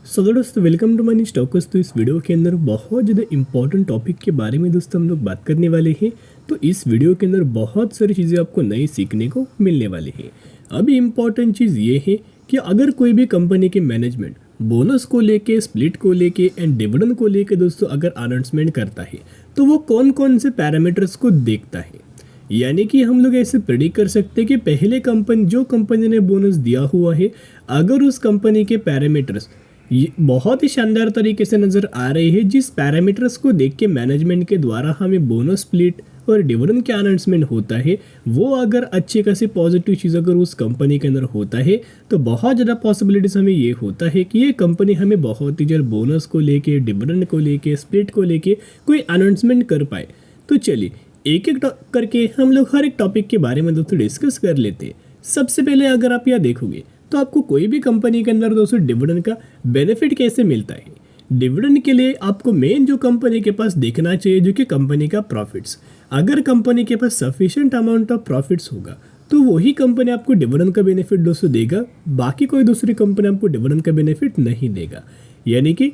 दोस्तों welcome to money stocks. तो इस वीडियो के अंदर बहुत ज़्यादा इंपॉर्टेंट टॉपिक के बारे में दोस्तों हम लोग बात करने वाले हैं। तो इस वीडियो के अंदर बहुत सारी चीज़ें आपको नई सीखने को मिलने वाली है। अभी इम्पॉर्टेंट चीज़ ये है कि अगर कोई भी कंपनी के मैनेजमेंट बोनस को लेके, स्प्लिट को लेके एंड डिविडेंड को लेके दोस्तों अगर अनाउंसमेंट करता है तो वो कौन कौन से पैरामीटर्स को देखता है। यानी कि हम लोग ऐसे प्रेडिक्ट कर सकते हैं कि पहले कंपनी ने बोनस दिया हुआ है, अगर उस कंपनी के पैरामीटर्स ये बहुत ही शानदार तरीके से नज़र आ रही है, जिस पैरामीटर्स को देख के मैनेजमेंट के द्वारा हमें बोनस स्प्लिट और डिविडेंड का अनाउंसमेंट होता है, वो अगर अच्छी खासी पॉजिटिव चीज़ अगर उस कंपनी के अंदर होता है तो बहुत ज़्यादा पॉसिबिलिटीज़ हमें ये होता है कि ये कंपनी हमें बहुत ही जल्द बोनस को लेके, डिविडेंड को लेके, स्प्लिट को लेके कोई अनाउंसमेंट कर पाए। तो चलिए एक एक करके हम लोग हर एक टॉपिक के बारे में दोस्तों डिस्कस कर लेते हैं। सबसे पहले अगर आप यहाँ देखोगे तो आपको कोई भी कंपनी के अंदर दोस्तों डिविडेंड का बेनिफिट कैसे मिलता है। डिविडेंड के लिए आपको मेन जो कंपनी के पास देखना चाहिए जो कि कंपनी का प्रॉफिट्स। अगर कंपनी के पास सफिशिएंट अमाउंट ऑफ प्रॉफिट्स होगा तो वही कंपनी आपको डिविडेंड का बेनिफिट दोस्तों देगा, बाकी कोई दूसरी कंपनी आपको डिविडेंड का बेनिफिट नहीं देगा। यानी कि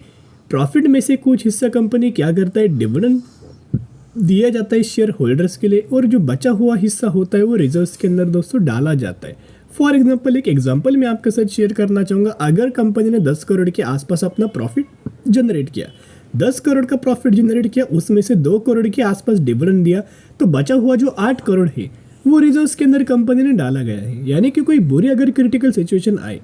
प्रॉफिट में से कुछ हिस्सा कंपनी क्या करता है, डिविडेंड दिया जाता है शेयर होल्डर्स के लिए, और जो बचा हुआ हिस्सा होता है वो रिजर्व्स के अंदर दोस्तों डाला जाता है। फॉर एग्जाम्पल एक एग्जाम्पल मैं आपके साथ शेयर करना चाहूँगा। अगर कंपनी ने 10 करोड़ के आसपास अपना प्रॉफिट जनरेट किया, 10 करोड़ का प्रॉफिट जनरेट किया, उसमें से 2 करोड़ के आसपास डिविडेंड दिया, तो बचा हुआ जो 8 करोड़ है वो रिजर्व्स के अंदर कंपनी ने डाला गया है। यानी कि कोई बुरी अगर क्रिटिकल सिचुएशन आए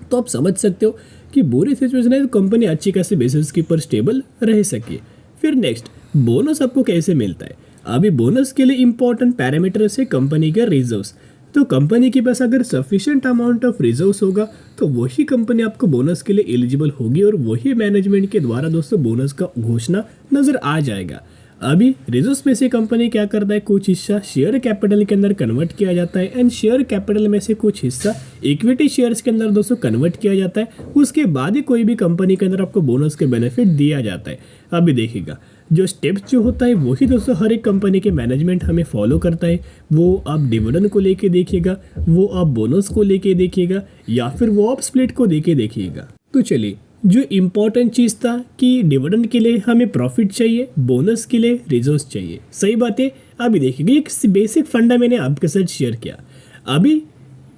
तो आप समझ सकते हो कि बुरी सिचुएशन है तो कंपनी अच्छी खासी बेसिस के ऊपर स्टेबल रह सके। फिर नेक्स्ट बोनस आपको कैसे मिलता है। अभी बोनस के लिए इंपॉर्टेंट पैरामीटर्स है कंपनी का रिजर्व्स। तो कंपनी के पास अगर सफिशिएंट अमाउंट ऑफ रिजर्व्स होगा तो वही कंपनी आपको बोनस के लिए एलिजिबल होगी और वही मैनेजमेंट के द्वारा दोस्तों बोनस का घोषणा नजर आ जाएगा। अभी रिजर्व्स में से कंपनी क्या करता है, कुछ हिस्सा शेयर कैपिटल के अंदर कन्वर्ट किया जाता है एंड शेयर कैपिटल में से कुछ हिस्सा इक्विटी शेयर्स के अंदर दोस्तों कन्वर्ट किया जाता है। उसके बाद ही कोई भी कंपनी के अंदर आपको बोनस के बेनिफिट दिया जाता है। अभी देखिएगा जो स्टेप्स जो होता है वही दोस्तों हर एक कंपनी के मैनेजमेंट हमें फॉलो करता है। वो आप डिविडेंड को लेके देखिएगा, वो आप बोनस को लेके देखिएगा, या फिर वो आप स्प्लिट को लेके देखिएगा। तो चलिए जो इम्पोर्टेंट चीज़ था कि डिविडेंड के लिए हमें प्रॉफिट चाहिए, बोनस के लिए रिजर्व्स चाहिए, सही बात है। अभी देखिएगा एक बेसिक फंडा मैंने आपके साथ शेयर किया। अभी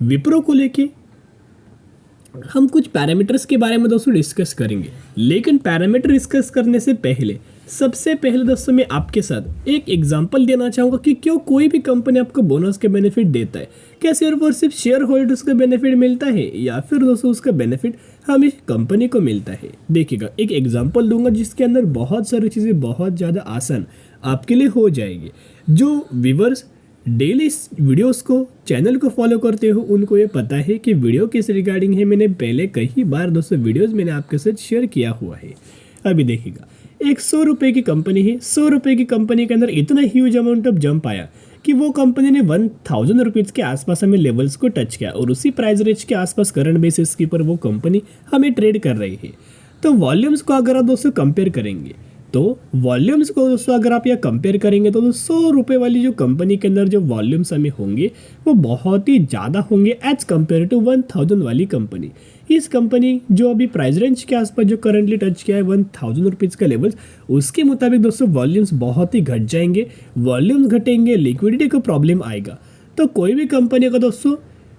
विप्रो को लेके हम कुछ पैरामीटर्स के बारे में दोस्तों डिस्कस करेंगे, लेकिन पैरामीटर डिस्कस करने से पहले सबसे पहले दोस्तों मैं आपके साथ एक एग्जांपल देना चाहूँगा कि क्यों कोई भी कंपनी आपको बोनस के बेनिफिट देता है। क्या सिर्फ और सिर्फ शेयर होल्डर्स का बेनिफिट मिलता है या फिर दोस्तों उसका बेनिफिट हमें कंपनी को मिलता है। देखिएगा एक एग्जांपल दूंगा जिसके अंदर बहुत सारी चीज़ें बहुत ज़्यादा आसान आपके लिए हो जाएगी। जो व्यूअर्स डेली वीडियोस को चैनल को फॉलो करते हो उनको ये पता है कि वीडियो किस रिगार्डिंग है। मैंने पहले कई बार दोस्तों वीडियोस मैंने आपके साथ शेयर किया हुआ है। अभी देखिएगा एक 100 रुपये की कंपनी है, 100 रुपये की कंपनी के अंदर इतना ह्यूज अमाउंट ऑफ जंप आया कि वो कंपनी ने 1000 रुपीज़ के आसपास हमें लेवल्स को टच किया और उसी प्राइस रेंज के आसपास करंट बेसिस के ऊपर वो कंपनी हमें ट्रेड कर रही है। तो वॉल्यूम्स को अगर आप दोस्तों कंपेयर करेंगे तो वॉल्यूम्स को दोस्तों अगर आप यहाँ कंपेयर करेंगे तो 100 रुपये वाली जो कंपनी के अंदर जो वॉल्यूम्स हमें होंगे वो बहुत ही ज़्यादा होंगे एज कम्पेयर टू 1000 वाली कंपनी। इस कंपनी जो अभी प्राइस रेंज के आसपास जो करंटली टच किया है 1000 रुपीज़ का लेवल्स, उसके मुताबिक दोस्तों वॉल्यूम्स बहुत ही घट जाएंगे। वॉल्यूम्स घटेंगे, लिक्विडिटी का प्रॉब्लम आएगा। तो कोई भी कंपनी का दोस्तों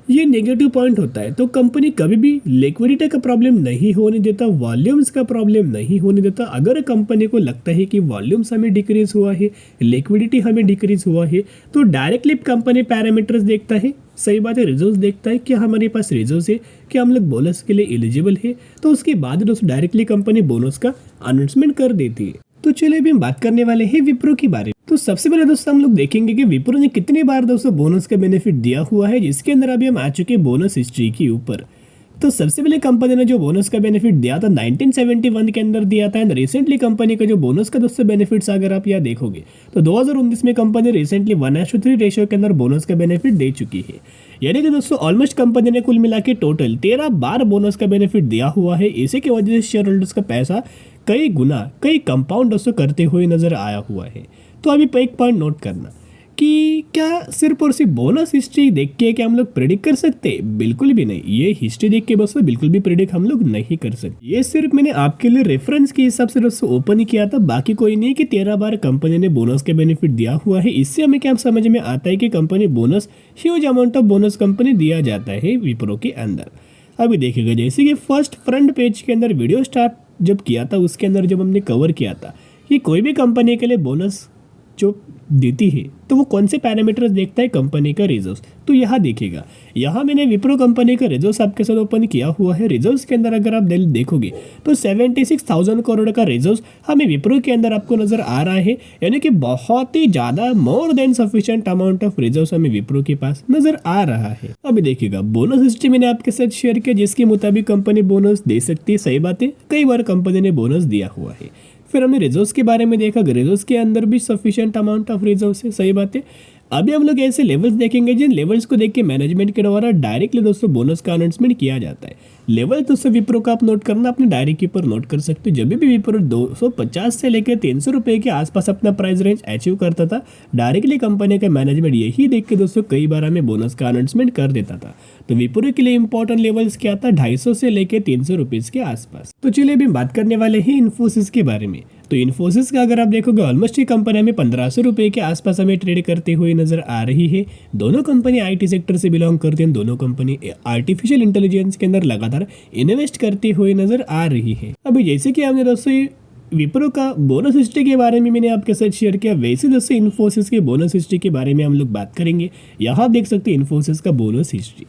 ये नेगेटिव पॉइंट होता है। तो कंपनी कभी भी लिक्विडिटी का प्रॉब्लम नहीं होने देता, वॉल्यूम्स का प्रॉब्लम नहीं होने देता। अगर कंपनी को लगता है कि वॉल्यूम्स हमें डिक्रीज हुआ है, लिक्विडिटी हमें डिक्रीज हुआ है, तो डायरेक्टली कंपनी पैरामीटर्स देखता है, सही बात है, रिजर्व्स देखता है कि हमारे पास रिजर्व्स है कि हम लोग बोनस के लिए एलिजिबल है, तो उसके बाद दोस्तों डायरेक्टली कंपनी बोनस का अनाउंसमेंट कर देती है। तो चलिए अभी हम बात करने वाले हैं विप्रो के बारे में। तो सबसे पहले दोस्तों हम लोग देखेंगे कि विप्रो ने कितनी बार दोस्तों बोनस का बेनिफिट दिया हुआ है, जिसके अंदर अभी हम आ चुके हैं बोनस हिस्ट्री के ऊपर। तो सबसे पहले कंपनी ने जो बोनस का बेनिफिट दिया था 1971 के अंदर दिया था एंड रिसेंटली कंपनी का जो बोनस का दोस्तों बेनिफिट्स अगर आप यहाँ देखोगे तो 2019 में कंपनी रिसेंटली 1:3 रेशियो के अंदर बोनस का बेनिफिट दे चुकी है। यानी कि दोस्तों ऑलमोस्ट कंपनी ने कुल मिला के टोटल 13 बार बोनस का बेनिफिट दिया हुआ है। इसी की वजह से शेयर होल्डर्स का पैसा कई गुना, कई कंपाउंड दोस्तों करते हुए नजर आया हुआ है। तो अभी एक पॉइंट नोट करना कि क्या सिर्फ और सिर्फ बोनस हिस्ट्री देख के क्या हम लोग प्रेडिक्ट कर सकते हैं? बिल्कुल भी नहीं। ये हिस्ट्री देख के दोस्तों बिल्कुल भी प्रेडिक्ट हम लोग नहीं कर सकते। ये सिर्फ मैंने आपके लिए रेफरेंस के हिसाब से दोस्तों ओपन ही किया था, बाकी कोई नहीं कि 13 बार कंपनी ने बोनस के बेनिफिट दिया हुआ है। इससे हमें क्या समझ में आता है कि company bonus, huge amount of bonus company दिया जाता है विप्रो के अंदर। अभी देखिएगा जैसे कि फर्स्ट फ्रंट पेज के अंदर वीडियो स्टार्ट जब किया था, उसके अंदर जब हमने कवर किया था कि कोई भी कंपनी के लिए बोनस जो देती है तो वो कौन से पैरामीटर्स देखता है, कंपनी का रिजर्व्स। तो यहाँ देखिएगा, यहाँ मैंने विप्रो कंपनी का रिजर्व्स आपके साथ ओपन किया हुआ है। रिजर्व्स के अंदर अगर आप देखोगे तो 76,000 करोड़ का रिजर्व्स हमें विप्रो के अंदर आपको नजर आ रहा है, यानी कि बहुत ही ज़्यादा more than sufficient amount of reserves हमें विप्रो के पास नजर आ रहा है। अभी देखिएगा बोनस हिस्ट्री मैंने आपके साथ शेयर किया जिसके मुताबिक कंपनी बोनस दे सकती है। सही बात है, कई बार कंपनी ने बोनस दिया हुआ है। फिर हमने रिजर्व्स के बारे में देखा, रिजर्व्स के अंदर भी सफिशिएंट अमाउंट ऑफ रिजर्व्स है। सही बात है। अभी हम लोग ऐसे लेवल्स देखेंगे जिन लेवल्स को देख के मैनेजमेंट के द्वारा डायरेक्टली दोस्तों बोनस का अनाउंसमेंट किया जाता है। लेवल दोस्तों विप्रो का आप नोट करना अपने डायरी के ऊपर नोट कर सकते हो। जब भी विप्रो 250 से लेकर 300 रुपये के आसपास अपना प्राइस रेंज अचीव करता था, डायरेक्टली कंपनी का मैनेजमेंट यही देख के दोस्तों कई बार हमें बोनस का अनाउंसमेंट कर देता था। तो विप्रो के लिए इंपॉर्टेंट लेवल्स क्या था, 250 से लेकर 300 रुपीज़ के आसपास। तो चलिए अभी बात करने वाले हैं इन्फोसिस के बारे में। तो इन्फोसिस का अगर आप देखोगे ऑलमोस्ट ये कंपनी हमें 1500 रुपये के आसपास हमें ट्रेड करते हुए नजर आ रही है। दोनों कंपनी आईटी सेक्टर से बिलोंग करती हैं, दोनों कंपनी आर्टिफिशियल इंटेलिजेंस के अंदर लगातार इन्वेस्ट करती हुई नजर आ रही है। अभी जैसे कि हमने दोस्तों विप्रो का बोनस हिस्ट्री के बारे में मैंने आपके साथ शेयर किया, वैसे दोस्तों इन्फोसिस के बोनस हिस्ट्री के बारे में हम लोग बात करेंगे। यहाँ आप देख सकते हैं इन्फोसिस का बोनस हिस्ट्री।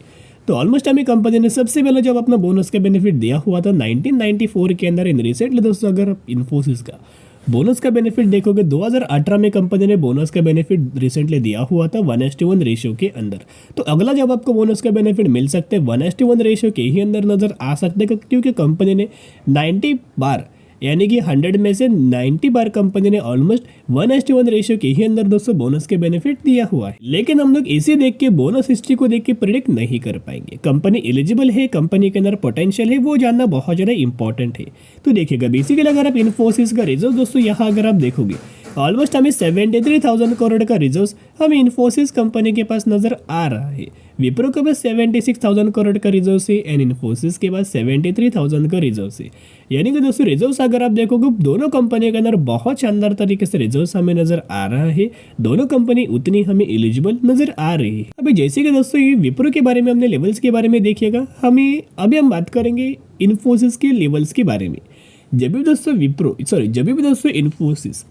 तो ऑलमोस्ट हमें कंपनी ने सबसे पहले जब अपना बोनस का बेनिफिट दिया हुआ था 1994 के अंदर। इन रिसेंटली दोस्तों अगर आप इन्फोसिस का बोनस का बेनिफिट देखोगे 2018 में कंपनी ने बोनस का बेनिफिट रिसेंटली दिया हुआ था 1:1 रेशियो के अंदर। तो अगला जब आपको बोनस का बेनिफिट मिल सकते हैं 1:1 रेशियो के ही अंदर नजर आ सकते हैं, क्योंकि कंपनी ने 90 बार यानी कि 100 में से 90 बार कंपनी ने ऑलमोस्ट 1:1 रेशियो के ही अंदर दोस्तों बोनस के बेनिफिट दिया हुआ है। लेकिन हम लोग इसे देख के बोनस हिस्ट्री को देख के प्रिडिक्ट नहीं कर पाएंगे। कंपनी एलिजिबल है, कंपनी के अंदर पोटेंशियल है, वो जानना बहुत ज़्यादा इंपॉर्टेंट है। तो देखिएगा बेसिकली अगर आप इन्फोसिस का रिजर्व दोस्तों यहाँ अगर आप देखोगे ऑलमोस्ट हमें 73,000 करोड़ का रिजर्व हमें इन्फोसिस कंपनी के पास नजर आ रहा है। विप्रो के पास 76,000 करोड़ का रिजर्व है एंड इन्फोसिस के पास 73,000 का रिजर्व है। यानी कि दोस्तों रिजर्व्स अगर आप देखोगे दोनों कंपनी के अंदर बहुत शानदार तरीके से रिजर्व्स हमें नजर आ रहा है। दोनों कंपनी उतनी हमें एलिजिबल नजर आ रही है। अभी जैसे कि दोस्तों ये विप्रो के बारे में हमने लेवल्स के बारे में देखिएगा, अभी हम बात करेंगे इन्फोसिस के लेवल्स के बारे में। जब भी दोस्तों इन्फोसिस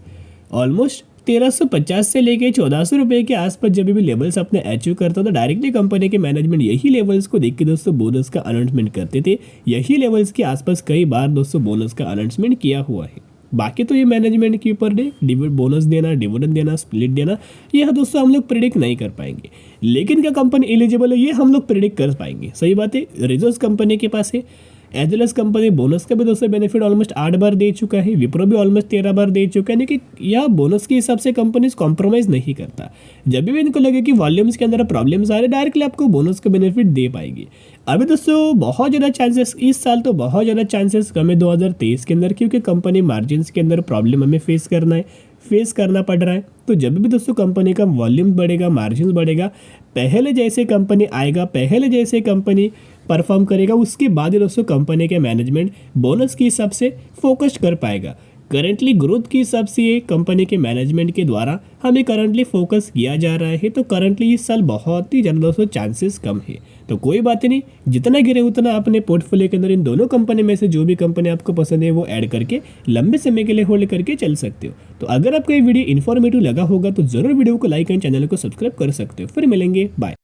ऑलमोस्ट 1350 से लेके 1400 रुपये के आसपास जब भी लेवल्स अपने अचीव करता था, डायरेक्टली कंपनी के मैनेजमेंट यही लेवल्स को देख के दोस्तों बोनस का अनाउंसमेंट करते थे। यही लेवल्स के आसपास कई बार दोस्तों बोनस का अनाउंसमेंट किया हुआ है। बाकी तो ये मैनेजमेंट के ऊपर बोनस देना, डिविडेंड देना, स्प्लिट देना, यह दोस्तों हम लोग प्रेडिक्ट नहीं कर पाएंगे। लेकिन क्या कंपनी एलिजिबल है ये हम लोग प्रेडिक्ट कर पाएंगे। सही बात है, रिजर्व्स कंपनी के पास है। As well as company bonus का भी दोस्तों बेनिफिट ऑलमोस्ट 8 बार दे चुका है। विप्रो भी ऑलमोस्ट 13 बार दे चुका है। यानी कि यह बोनस के हिसाब से कंपनीज कॉम्प्रोमाइज़ नहीं करता। जब भी इनको लगे कि वॉल्यूम्स के अंदर प्रॉब्लम्स आ रहे, डायरेक्टली आपको बोनस का बेनिफिट दे पाएगी। अभी दोस्तों बहुत ज़्यादा चांसेस, इस साल तो बहुत ज़्यादा चांसेस कम है 2023 के अंदर, क्योंकि कंपनी मार्जिन्स के अंदर प्रॉब्लम हमें फेस करना पड़ रहा है। तो जब भी दोस्तों कंपनी का वॉल्यूम बढ़ेगा, मार्जिन बढ़ेगा, पहले जैसे कंपनी आएगा, पहले जैसे कंपनी परफॉर्म करेगा, उसके बाद ही दोस्तों कंपनी के मैनेजमेंट बोनस के हिसाब से फोकस कर पाएगा। करंटली ग्रोथ के हिसाब से ये कंपनी के मैनेजमेंट के द्वारा हमें करंटली फोकस किया जा रहा है। तो करंटली इस साल बहुत ही ज़्यादा दोस्तों चांसेस कम है। तो कोई बात नहीं, जितना गिरे उतना अपने पोर्टफोलियो के अंदर इन दोनों कंपनी में से जो भी कंपनी आपको पसंद है वो ऐड करके लंबे समय के लिए होल्ड करके चल सकते हो। तो अगर आपको ये वीडियो इन्फॉर्मेटिव लगा होगा तो ज़रूर वीडियो को लाइक एंड चैनल को सब्सक्राइब कर सकते हो। फिर मिलेंगे, बाय।